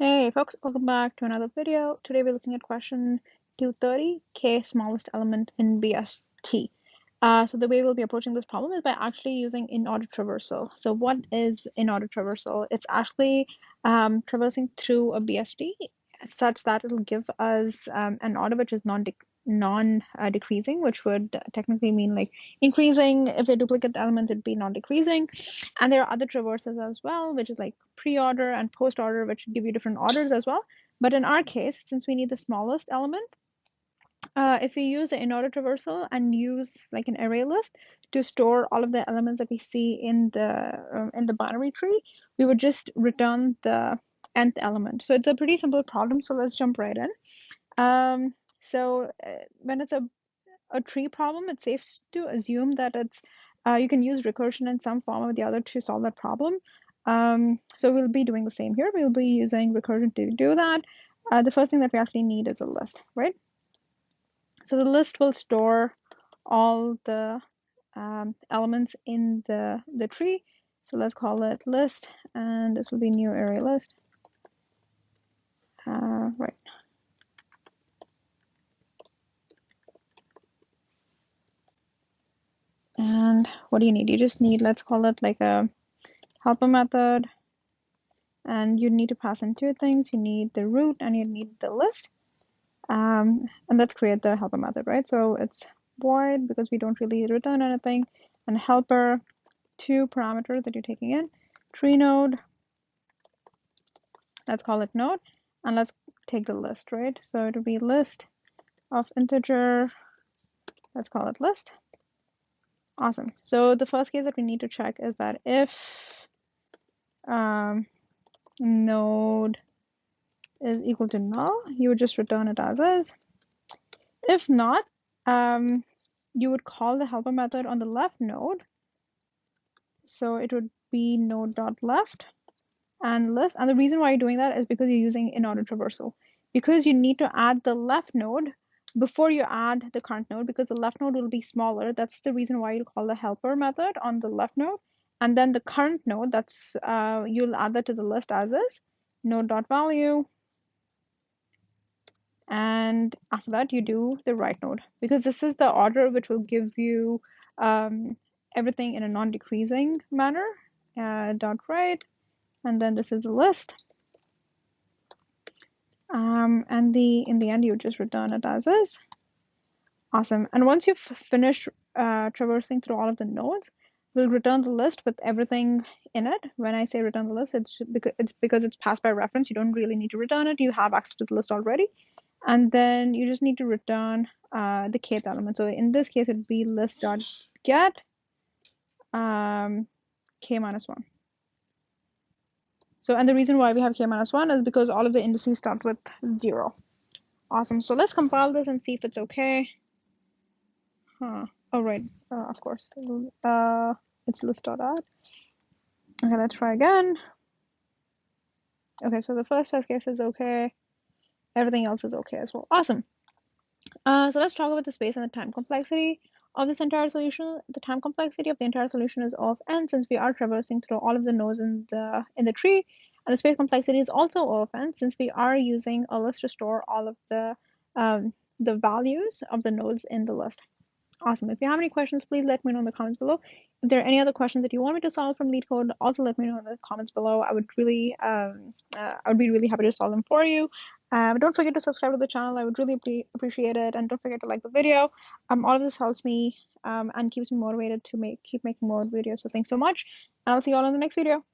Hey folks, welcome back to another video. Today we're looking at question 230, K smallest element in BST. So the way we'll be approaching this problem is by actually using Inorder Traversal. So what is Inorder Traversal? It's actually traversing through a BST such that it'll give us an order which is non-decreasing, which would technically mean like increasing. If they're duplicate elements, it'd be non-decreasing. And there are other traverses as well, which is like pre-order and post-order, which give you different orders as well. But in our case, since we need the smallest element, if we use the Inorder Traversal and use like an array list to store all of the elements that we see in the binary tree, we would just return the nth element. So it's a pretty simple problem. So let's jump right in. When it's a tree problem, it's safe to assume that it's you can use recursion in some form or the other to solve that problem. So we'll be doing the same here. We'll be using recursion to do that. The first thing that we actually need is a list, right? So the list will store all the elements in the tree. So let's call it list, and this will be new array list. Right. And what do you need? You just need, let's call it like a helper method. And you need to pass in two things. You need the root and you need the list. And let's create the helper method, right? So it's void because we don't really return anything. And helper, two parameters that you're taking in. Tree node, let's call it node. And let's take the list, right? So it'll be list of integer, let's call it list. Awesome. So the first case that we need to check is that if node is equal to null, you would just return it as is. If not, you would call the helper method on the left node. So it would be node.left and list. And the reason why you're doing that is because you're using Inorder Traversal. Because you need to add the left node before you add the current node, because the left node will be smaller. That's the reason why you call the helper method on the left node. And then the current node, that's you'll add that to the list as is, node.value. And after that, you do the right node, because this is the order which will give you everything in a non-decreasing manner. Dot right, and then this is a list. And in the end, you just return it as is. Awesome. And once you've finished traversing through all of the nodes, we'll return the list with everything in it. When I say return the list, it's because it's passed by reference. You don't really need to return it. You have access to the list already. And then you just need to return the kth element. So in this case, it would be list.get k minus 1. So, and the reason why we have k minus 1 is because all of the indices start with 0. Awesome. So let's compile this and see if it's okay. Oh, right. Of course. It's list.add. Okay, let's try again. Okay, so the first test case is okay. Everything else is okay as well. Awesome. So let's talk about the space and the time complexity of this entire solution. The time complexity of the entire solution is O of n, since we are traversing through all of the nodes in the tree. And the space complexity is also O of n, since we are using a list to store all of the values of the nodes in the list. Awesome. If you have any questions, please let me know in the comments below. If there are any other questions that you want me to solve from LeetCode, also let me know in the comments below. I would really, I would be really happy to solve them for you. Don't forget to subscribe to the channel. I would really appreciate it, and don't forget to like the video. All of this helps me and keeps me motivated to keep making more videos. So thanks so much, and I'll see you all in the next video. Peace.